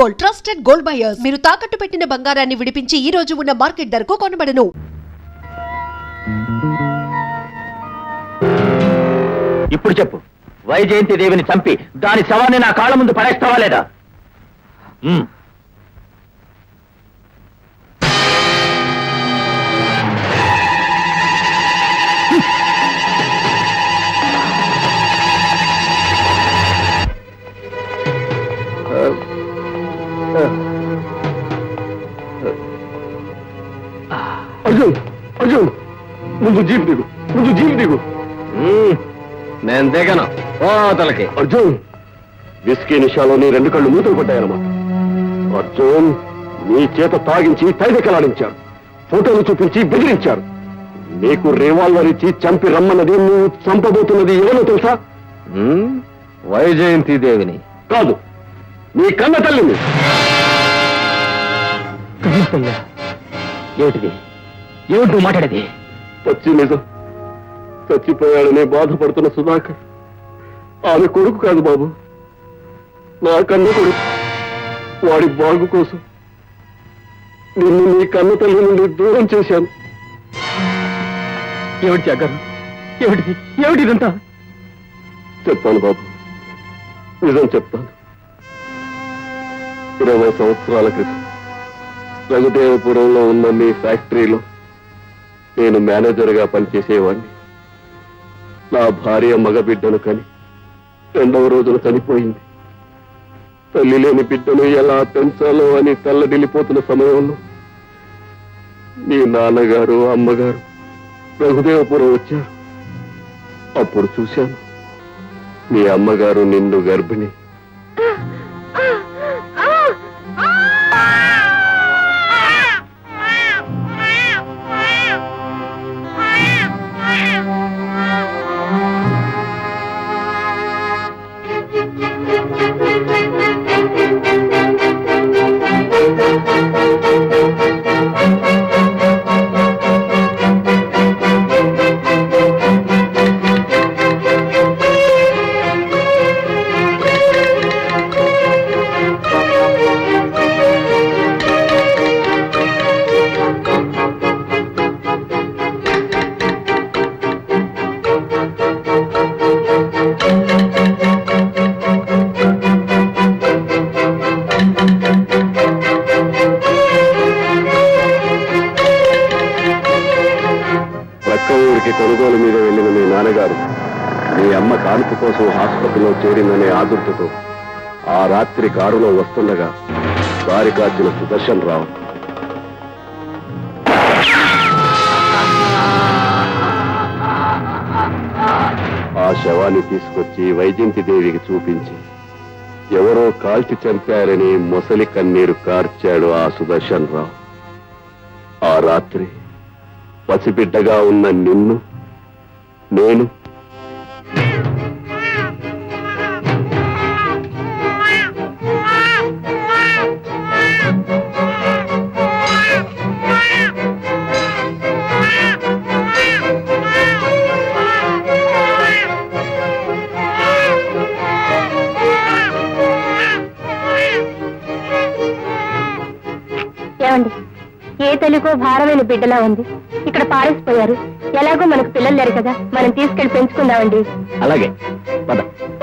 Gold, trusted gold buyers. మీరు తాకట్టు పెట్టిన బంగారాన్ని విడిపించి ఈ రోజు ఉన్న మార్కెట్ ధరకు కొనబడను. ఇప్పుడు చెప్పు, వైజయంతి దేవిని చంపి దాని శవాన్ని నా కాళ్ళ ముందు పడేస్తావా లేదా? అర్జున్, అర్జున్, ముందు జీప్ దిగు, ముందు జీప్ దిగు. నేను దిగను, తలకి. అర్జున్, విస్కీ నిషాలోని 2 కళ్ళు మూతలు పడ్డాయన్నమాట. అర్జున్, నీ చేత తాగించి తైదెక్కలాడించారు, ఫోటోలు చూపించి బెదిరించారు. నీకు రివాల్వర్ ఇచ్చి చంపి రమ్మన్నది, నువ్వు చంపబోతున్నది ఎవరో తెలుసా? వైజయంతి దేవిని కాదు, నీ కన్న తల్లిని. ఏమిటిది? ఏమిటి నువ్వు మాట్లాడేది? పచ్చి నిజం. చచ్చిపోయాడనే బాధపడుతున్న సుధాకర్ ఆమె కొడుకు కాదు బాబు, నా కన్న కొడుకు. వాడి బాగు కోసం నిన్ను నీ కన్న తల్లి నుండి దూరం చేశాను. ఏమిటి జాగ్రత్త? ఏమిటి ఏమిటి ఇదంతా? చెప్తాను బాబు, నిజం చెప్తాను. 20 సంవత్సరాల క్రితం రఘుదేవపురంలో ఉన్న మీ ఫ్యాక్టరీలో నేను మేనేజర్గా పనిచేసేవాడిని. నా భార్య మగబిడ్డను కని 2వ రోజున చనిపోయింది. తల్లి లేని బిడ్డను ఎలా పెంచాలో అని తల్లడిల్లిపోతున్న సమయంలో మీ నాన్నగారు అమ్మగారు రఘుదేవపురం వచ్చారు. అప్పుడు చూశాను, మీ అమ్మగారు నిన్ను గర్భిణి. కొనుగోలు మీద వెళ్ళిన మీ నాన్నగారు మీ అమ్మ కానుక కోసం ఆసుపత్రిలో చేరిందనే ఆదుర్తతో ఆ రాత్రి కారులో వస్తుండగా దారి కాచిన సుదర్శన్ రావు ఆ శవాన్ని తీసుకొచ్చి వైజయంతి దేవికి చూపించి ఎవరో కాల్చి చంపారని మొసలి కన్నీరు కార్చాడు ఆ సుదర్శన్ రావు. ఆ రాత్రి పసిబిడ్డగా ఉన్న నిన్ను నేను ఏమండి, ఏ తెలుగో భారమైన బిడ్డలా ఉంది. ఇక్కడ పారేసిపోయారు. ఎలాగో మనకు పిల్లలు లేరు కదా, మనం తీసుకెళ్లి పెంచుకుందామండి. అలాగే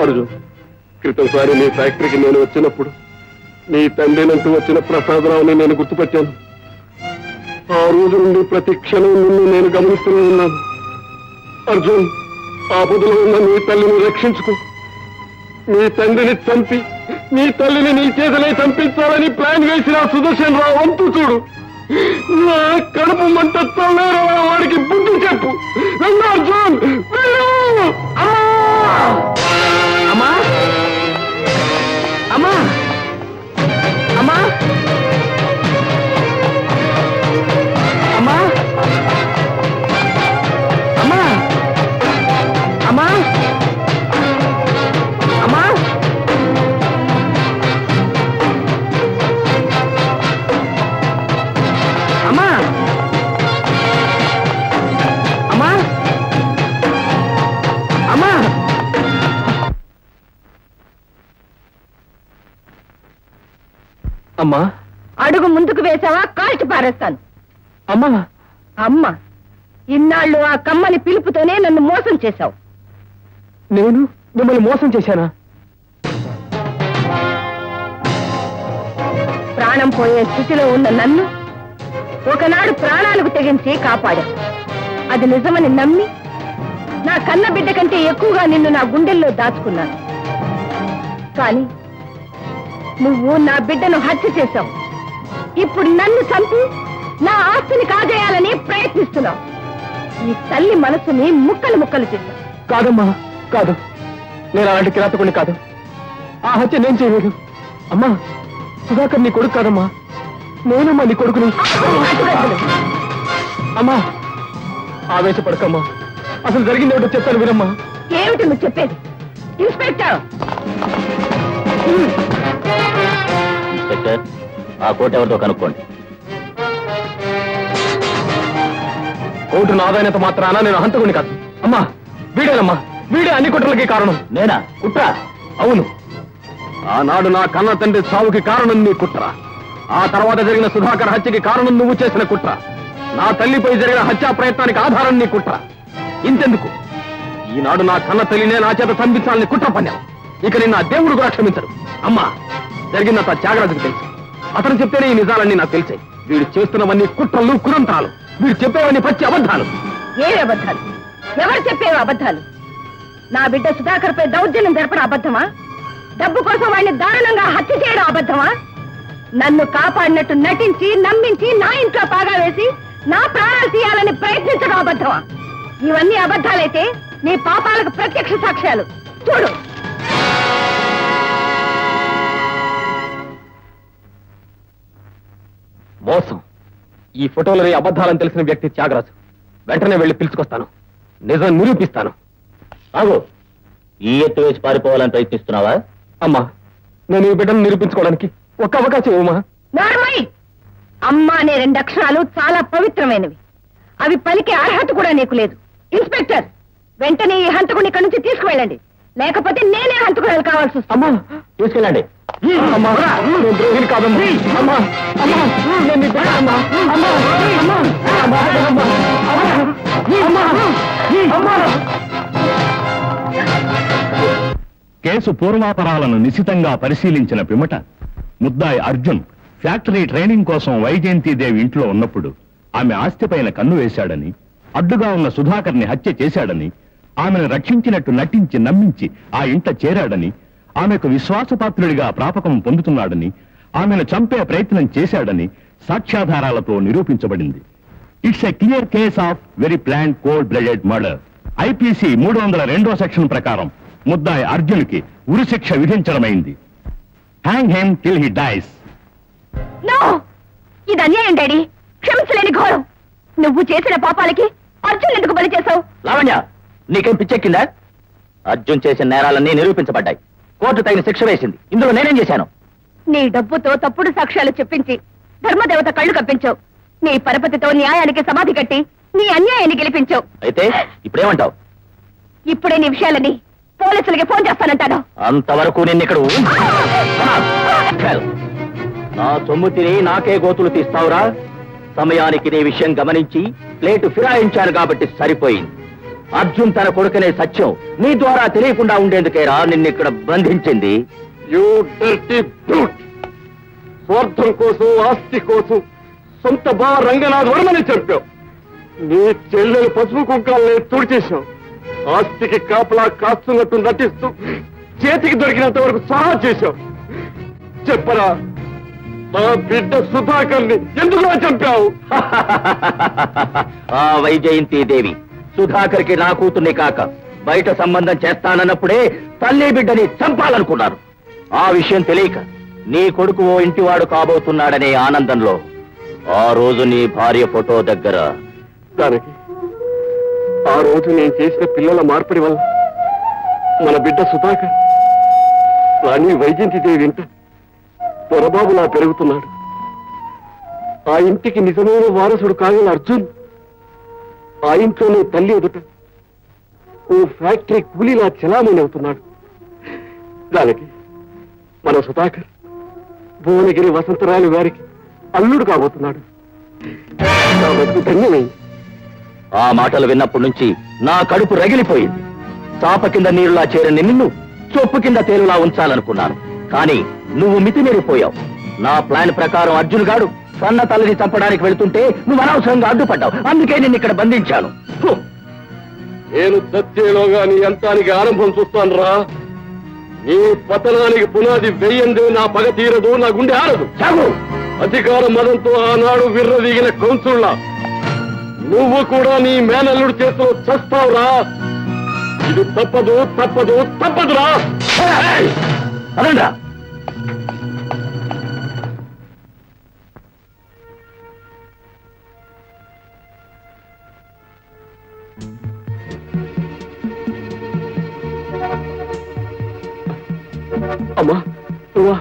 అర్జున్, క్రితంసారి నీ ఫ్యాక్టరీకి నేను వచ్చినప్పుడు నీ తండ్రినంటూ వచ్చిన ప్రసాదరావుని నేను గుర్తుపట్టాను. ఆ రోజు నుండి ప్రతి క్షణం నిన్ను నేను గమనిస్తూనే ఉన్నాను. అర్జున్, ఆపదలో ఉన్న నీ తల్లిని రక్షించుకో. నీ తండ్రిని చంపి నీ తల్లిని నీ చేతనే చంపించాలని ప్లాన్ వేసిన సుదర్శన్ రావు వంతు చూడు. నా కడుపు మంట చల్లారా, వాడికి బుద్ధి చెప్పు. అర్జున్, అమ్మా అమ్మా అమ్మా అమ్మా అమ్మా అమ్మా అమ్మా అమ్మా అమ్మా అమ్మా అమ్మా అడుగు ముందుకు వేసావా కాల్చి పారేస్తాను. అమ్మా అమ్మ, ఇన్నాళ్ళు ఆ కమ్మని పిలుపుతోనే నన్ను మోసం చేశావు. నేను మిమ్మల్ని మోసం చేశానా? ప్రాణం పోయే స్థితిలో ఉన్న నన్ను ఒకనాడు ప్రాణాలకు తెగించి కాపాడావు. అది నిజమని నమ్మి నా కన్న బిడ్డ కంటే ఎక్కువగా నిన్ను నా గుండెల్లో దాచుకున్నాను. కానీ నువ్వు నా బిడ్డను హత్య చేశావు. ఇప్పుడు నన్ను చంపి నా ఆస్తిని కాజేయాలని ప్రయత్నిస్తున్నావు. ఈ తల్లి మనసుని ముక్కలు ముక్కలు చేశావు. కాదమ్మా, కాదు. నేను అలాంటి కిరాతకుడిని కాదు. ఆ హత్య నేను చేయలేదు. అమ్మా, సుధాకర్ నీ కొడుకు కాదమ్మా, నేనమ్మా నీ కొడుకుని. అమ్మా, ఆవేశపడకమ్మా. అసలు జరిగింది ఏమిటో చెప్తాను వినమ్మా. ఏమిటి నువ్వు చెప్పేది? ఇన్స్పెక్టర్, ఇన్స్పెక్టర్, ఆ కోట్ ఎవరితో కనుక్కోండి. కోర్టు నాదైనంత మాత్రాన నేను హంతకుడిని కాదు. అమ్మా, వీడేనమ్మా, వీడే అన్ని కుట్రలకి కారణం. నేనా? కుట్ర? అవును, ఆనాడు నా కన్న తండ్రి సావుకి కారణం నీ కుట్ర. ఆ తర్వాత జరిగిన సుధాకర్ హత్యకి కారణం నువ్వు చేసిన కుట్ర. నా తల్లిపై జరిగిన హత్యా ప్రయత్నానికి ఆధారం నీ కుట్ర. ఇంతెందుకు, ఈనాడు నా కన్న తల్లినే నా చేత చంపించాలని కుట్ర పన్నావు. ఇక నిన్న ఆ దేవుడు కూడా క్షమించరు. అమ్మా, జరిగిందంతా త్యాగరాజుకు తెలుసు. అతను చెప్తేనే ఈ నిజాలన్నీ నాకు తెలిసాయి. వీడు చేస్తున్నవన్నీ కుట్రలు, కురంత్రాలు. వీడు చెప్పేవన్నీ పచ్చి అబద్ధాలు. ఏవి అబద్ధాలు? ఎవరు చెప్పేవి అబద్ధాలు? నా బిడ్డ సుధాకర్ పై దౌర్జన్యం జరపడం అబద్ధమా? డబ్బు కోసం వాడిని దారుణంగా హత్య చేయడం అబద్ధమా? నన్ను కాపాడినట్టు నటించి నమ్మించి నా ఇంట్లో పాగా వేసి నా ప్రాణాలు తీయాలని ప్రయత్నించడం అబద్ధమా? ఇవన్నీ అబద్ధాలైతే నీ పాపాలకు ప్రత్యక్ష సాక్ష్యాలు చూడు. మోసం. ఈ ఫోటోలో ఈ అబద్ధాలని తెలిసిన వ్యక్తి త్యాగరాజు. వెంటనే వెళ్లి పిలుచుకొస్తాను, నిజం నిరూపిస్తాను. ఆగు, ఈ ఎత్తు వేసి పారిపోవాలని ప్రయత్నిస్తున్నావా? అమ్మా, నేను ఈ బిడ్డను నిరూపించుకోవడానికి ఒక్క అవకాశం ఇవ్వమా? నార్మల్. అమ్మ అనే 2 అక్షరాలు చాలా పవిత్రమైనవి. అవి పలికే అర్హత కూడా నీకు లేదు. ఇన్స్పెక్టర్, వెంటనే ఈ హంతకుని ఇక్కడి నుంచి తీసుకువెళ్ళండి, లేకపోతే నేనే హంతకురాలు కావాల్సి వస్తుంది. అమ్మా, తీసుకెళ్ళండి. అమ్మా, నేను ద్రోహిని కాదమ్మా. అమ్మా, అమ్మా, నేను నీ బిడ్డనమ్మా. అమ్మా, అమ్మా, అమ్మా, అమ్మా, అమ్మా, అమ్మా. కేసు పూర్వాపరాలను నిశితంగా పరిశీలించిన పిమ్మట ముద్దాయి అర్జున్ ఫ్యాక్టరీ ట్రైనింగ్ కోసం వైజయంతిదేవి ఇంట్లో ఉన్నప్పుడు ఆమె ఆస్తిపైన కన్ను వేశాడని, అడ్డుగా ఉన్న సుధాకర్ని హత్య చేశాడని, ఆమెను రక్షించినట్టు నటించి నమ్మించి ఆ ఇంట చేరాడని, ఆమెకు విశ్వాసపాత్రుడిగా ప్రాపకం పొందుతున్నాడని, ఆమెను చంపే ప్రయత్నం చేశాడని సాక్ష్యాధారాలతో నిరూపించబడింది. It's a clear case of very plan cold blooded murder. IPC 302వ సెక్షన్ ప్రకారం ముద్దాయి అర్జున్కి ఉరిశిక్ష విధించడమైంది. Hang him till he dies. No, ఇది అన్యాయం డాడీ. క్షమించలేని ఘోరం. నువ్వు చేసిన పాపాలకి అర్జున్ ఎందుకు బలి చేశావు? లావణ్య, నీకేం పిచ్చెక్కిందా? అర్జున్ చేసిన నేరాలన్నీ నిరూపించబడ్డాయి. కోర్టు తగిన శిక్ష వేసింది. ఇందులో నేనేం చేశాను? నీ డబ్బుతో తప్పుడు సాక్ష్యాలు చెప్పించి ధర్మదేవత కళ్ళు కప్పించావు. నీ పరపతితో న్యాయానికి సమాధి కట్టి నీ అన్యాయాన్ని గెలిపించావు. అయితే ఇప్పుడేమంటావు? ఇప్పుడే నీ విషయాలని పోలీసులకి ఫోన్ చేస్తానంటాను. అంతవరకు నిన్ను ఇక్కడ నా సొమ్ము తిని నాకే గోతులు తీస్తావురా? సమయానికి నీ విషయం గమనించి ప్లేటు ఫిరాయించాను కాబట్టి సరిపోయింది. అర్జున్ తన కొడుకునే సత్యం నీ ద్వారా తెలియకుండా ఉండేందుకేరా నిన్నిక్కడ బంధించింది. You dirty brute! స్వార్థం కోసం, ఆస్తి కోసం సొంత బా రంగనాథ్ వర్మని చంపావు. నీ చెల్లెలు పసుపు కుంకాలని తుడిచేశావు. ఆస్తికి కాపలా కాస్తున్నట్టు నటిస్తూ చేతికి దొరికినంత వరకు సహా చేశావు. చెప్పరా, నా బిడ్డ సుధాకర్ని ఎందుకు చంపావు? ఆ వైజయంతిదేవి సుధాకర్కి నా కూతుర్ని కాక బయట సంబంధం చేస్తానన్నప్పుడే తల్లి బిడ్డని చంపాలనుకున్నారు. ఆ విషయం తెలియక నీ కొడుకు ఓ ఇంటివాడు కాబోతున్నాడనే ఆనందంలో ఆ రోజు నీ భార్య ఫోటో దగ్గర దానికి ఆ రోజు నేను చేసిన పిల్లల మార్పిడి వల్ల మన బిడ్డ సుధాకర్ రాణి వైజయంతిదేవి ఇంట పొరబాబులా పెరుగుతున్నాడు. ఆ ఇంటికి నిజమైన వారసుడు కాగల అర్జున్ ఆ ఇంట్లోనే తల్లి ఎదుట ఓ ఫ్యాక్టరీ కూలీలా చెలామణి అవుతున్నాడు. దానికి మన సుధాకర్ భువనగిరి వసంతరాయలు గారికి అల్లుడు కాబోతున్నాడు. నా బతుకు ధన్యమైంది. ఆ మాటలు విన్నప్పటి నుంచి నా కడుపు రగిలిపోయింది. చాప కింద నీరులా చేరని నిన్ను చొప్పు కింద తేలులా ఉంచాలనుకున్నాను. కానీ నువ్వు మితిమీరిపోయావు. నా ప్లాన్ ప్రకారం అర్జున్ గాడు సన్న తల్లిని చంపడానికి వెళుతుంటే నువ్వు అనవసరంగా అడ్డుపడ్డావు. అందుకే నిన్ను ఇక్కడ బంధించాను. ఫు! నేను చచ్చేలోగా నీ అంతానికి ఆరంభం చూస్తాను రా. నీ పతనానికి పునాది వెయ్యందే నా పగ తీరదు, నా గుండె ఆరదు. చావు! అధికార మదంతో ఆనాడు విర్రవీగిన కౌన్సుల్లా నువ్వు కూడా నీ మేనల్లుడు చేతిలో చస్తావురా. ఇది తప్పదు తప్పదు తప్పదురా. ఏయ్! అదండ్రా. అమ్మా నువ్వా?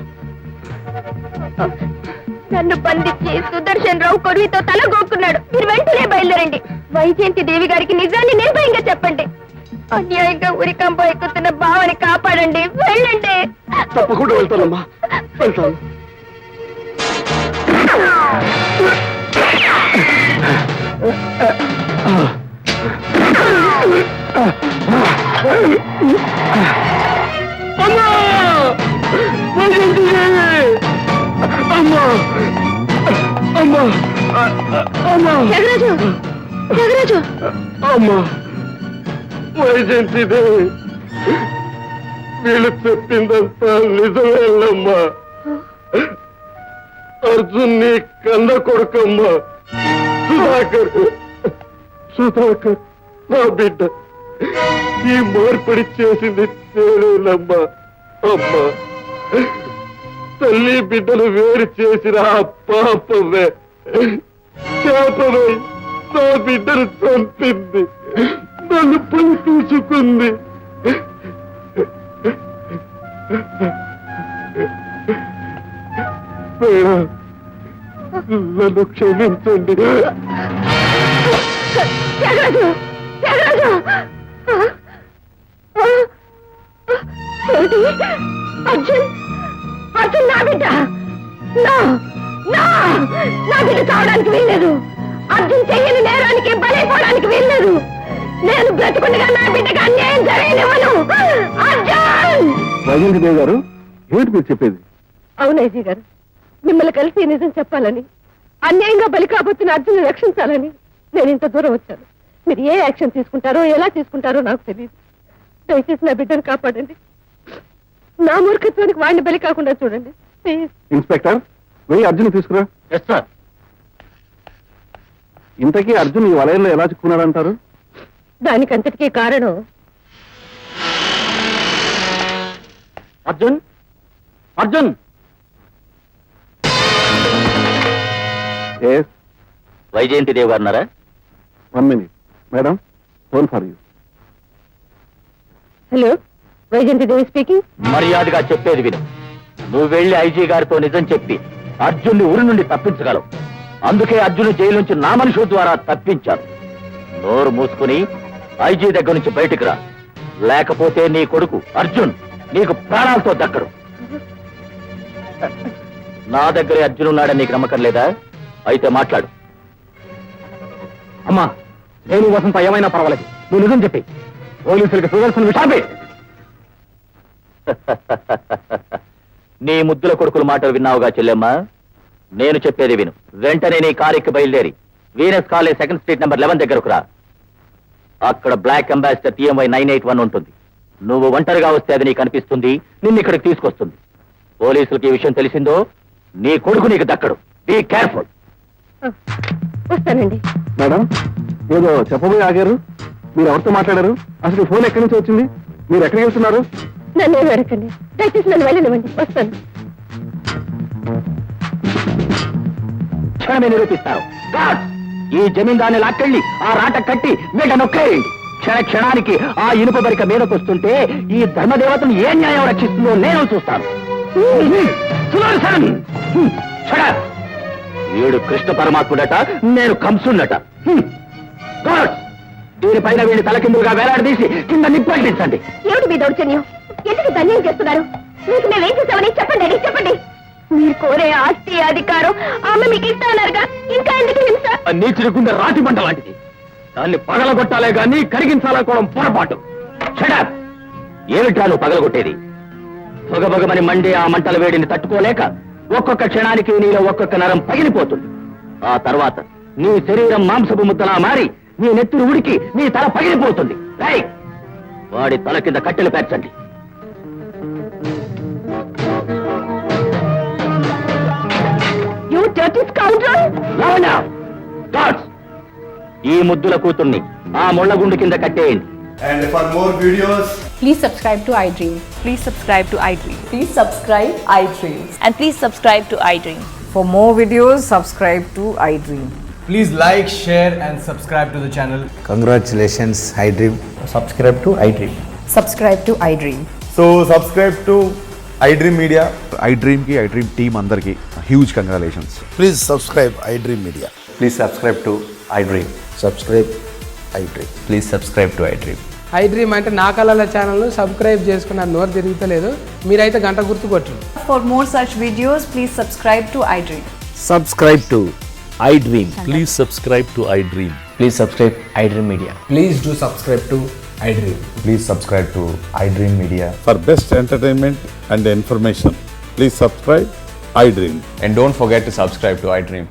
నన్ను బంధించి సుదర్శన్ రావు కొడుకుతో తల గోక్కున్నాడు. మీరు వెంటనే బయలుదేరండి. వైజయంతి దేవి గారికి నిజాన్ని నిర్భయంగా చెప్పండి. అన్యాయంగా ఉరికంప ఎక్కుతున్న భావని కాపాడండి. వెళ్ళండి. తప్పకుండా వెళ్తానమ్మా, వెళ్తాను. అమ్మా! వైజయంతి దేవి! అమ్మా! అమ్మా! అమ్మా! త్యాగరాజు, త్యాగరాజు, అమ్మా! వైజయంతి దేవి, వీళ్ళు చెప్పిందంతా నిజమేనమ్మా. అర్జున్ నీ కన్న కొడుకమ్మా. సుధాకర్, సుధాకర్ నా బిడ్డ. ఈ మార్పిడి చేసింది నేనేనమ్మా. అమ్మా, తల్లి బిడ్డలు వేరు చేసిన ఆ పాపమే శాపమై నా బిడ్డను చంపింది, నన్ను పని తీసుకుంది. మేడం, నన్ను క్షమించండి. త్యాగరాజు, త్యాగరాజు! ఏమిటి? అర్జున్, అర్జున్ నా బిడ్డ. నా నా నా బిడ్డ చావడానికి వీల్లేదు. అర్జున్ చెయ్యని నేరానికి బలైపోవడానికి వీల్లేదు. నేను బ్రతుకుండగా నా బిడ్డకి అన్యాయం జరగనివ్వను. అర్జున్! వైజయంతి దేవి గారు, ఏమిటి మీరు చెప్పేది? అవునైజీ గారు, మిమ్మల్ని కలిసి నిజం చెప్పాలని, అన్యాయంగా బలి కాబోతున్న అర్జున్ రక్షించాలని నేను ఇంత దూరం వచ్చాను. మీరు ఏ యాక్షన్ తీసుకుంటారో ఎలా తీసుకుంటారో నాకు తెలియదు. దయచేసి నా బిడ్డను కాపాడండి. నా మూర్ఖత్వానికి వాడిని బలి కాకుండా చూడండి ప్లీజ్. ఇన్స్పెక్టర్, వెయ్యి అర్జున్ తీసుకురా. Yes sir. ఇంతకీ అర్జున్ ఈ వలయంలో ఎలా చిక్కున్నాడంటారు? దానికంతటికీ కారణం అర్జున్, అర్జున్! ఎస్, వైజయంతి దేవి గారు అన్నారా? 1 minute. Madam, phone for you. Hello, Vyjayanti Devi speaking. మర్యాదగా చెప్పేది విను. నువ్వు వెళ్లి ఐజీ గారితో నిజం చెప్పి అర్జున్ని ఊరి నుండి తప్పించగలవు. అందుకే అర్జున్ జైలు నుంచి నా మనుషుల ద్వారా తప్పించాను. నోరు మూసుకుని ఐజీ దగ్గర నుంచి బయటికి రా, లేకపోతే నీ కొడుకు అర్జున్ నీకు ప్రాణాలతో దక్కడు. నా దగ్గరే అర్జున్ ఉన్నాడని నీకు నమ్మకం లేదా? అయితే మాట్లాడు. అమ్మా, నేను వసంత ఏమైనా పర్వాలేదు, నువ్వు నిజం చెప్పి పోలీసులకు సుదర్శన్ విషాపే. నీ ముద్దుల కొడుకుల మాటలు విన్నావుగా చెల్లెమ్మా? నేను చెప్పేది విను. వెంటనే నీ కారుకి బయలుదేరి Venus college 2nd street number 11 దగ్గరకు రా. అక్కడ బ్లాక్ అంబాసిడర్ TMY 981 ఉంటుంది. నువ్వు ఒంటరిగా వస్తే అది నీకు అనిపిస్తుంది, నిన్ను ఇక్కడికి తీసుకొస్తుంది. పోలీసులకి ఈ విషయం తెలిసిందో నీ కొడుకు నీకు దక్కడు. Be careful. వస్తానండి. మేడం, ఏదో చెప్పబోయి ఆగారు, మీరు ఎవరితో మాట్లాడారు? అసలు ఈ ఫోన్ ఎక్కడి నుంచి వచ్చింది? మీరు ఎక్కడికి వెళ్తున్నారు? నన్ను ఏమి అడగండి, దయచేసి నన్ను వెళ్ళనివ్వండి. వస్తాను. క్షణమే నిరూపిస్తారు. గాడ్! ఈ జమీందాన్ని లాక్కెళ్ళి ఆ రాట కట్టి మీట నొక్కేయండి. క్షణ క్షణానికి ఆ ఇనుప బరిక మీదకొస్తుంటే ఈ ధర్మదేవతను ఏ న్యాయం రక్షిస్తుందో నేను చూస్తాను. సుదర్శన్! Shut up! వీడు కృష్ణ పరమాత్ముడట, నేను కంసుడట. గాడ్! దీనిపైన వీడిని తలకిందులుగా వేలాడదీసి కింద నిప్పంటించండి. ఏమిటి మీ దౌర్జన్యం? ఎందుకు ధన్యం చేస్తున్నారు? మీకు మేమేం చేసామని చెప్పండి, చెప్పండి. మీరు కోరే ఆస్తి అధికారం ఆమె మీకు ఇస్తానరుగా, ఇంకా ఎందుకు హింస? ఆ నీచుడి గుండె రాతి పంట లాంటిది. దాన్ని పగలగొట్టాలే గాని కరిగించాలనుకోవడం పొరపాటు. షడప్! ఏమిట్రా నువ్వు పగలగొట్టేది? భగభగమని మండే ఆ మంటల వేడిని తట్టుకోలేక ఒక్కొక్క క్షణానికి నీలో ఒక్కొక్క నరం పగిలిపోతుంది. ఆ తర్వాత నీ శరీరం మాంసపు ముద్దలా మారి నీ నెత్తురు ఉడికి నీ తల పగిలిపోతుంది. రేయ్! వాడి తల కింద కట్టెలు పేర్చండి. You dirty scoundrel! Lavanya! Gods! ఈ ముద్దుల కూతుర్ని ఆ ముళ్ళగుండు కింద కట్టేయండి. And for more videos, Please subscribe to iDream. Please subscribe to iDream. Please subscribe iDream. And please subscribe to iDream. For more videos, subscribe to iDream. please like, share, and subscribe to the channel. Congratulations, iDream. Subscribe to iDream. Subscribe to iDream. So, subscribe to iDream Media. iDream ki iDream team andarki huge congratulations. Please subscribe iDream Media. Please subscribe to iDream. Subscribe iDream. Please subscribe to iDream. iDream అంటే నా కళల channel subscribe చేసుకున్న నోరు తిరుగుతలేదు, మీరైతే గంట గుర్తు కొట్టండి. For more such videos, please subscribe to iDream. Subscribe to iDream. Please subscribe to I dream. Please subscribe iDream Media. Please do subscribe to iDream. Please subscribe to iDream Media. For best entertainment and information, please subscribe iDream. And don't forget to subscribe to iDream.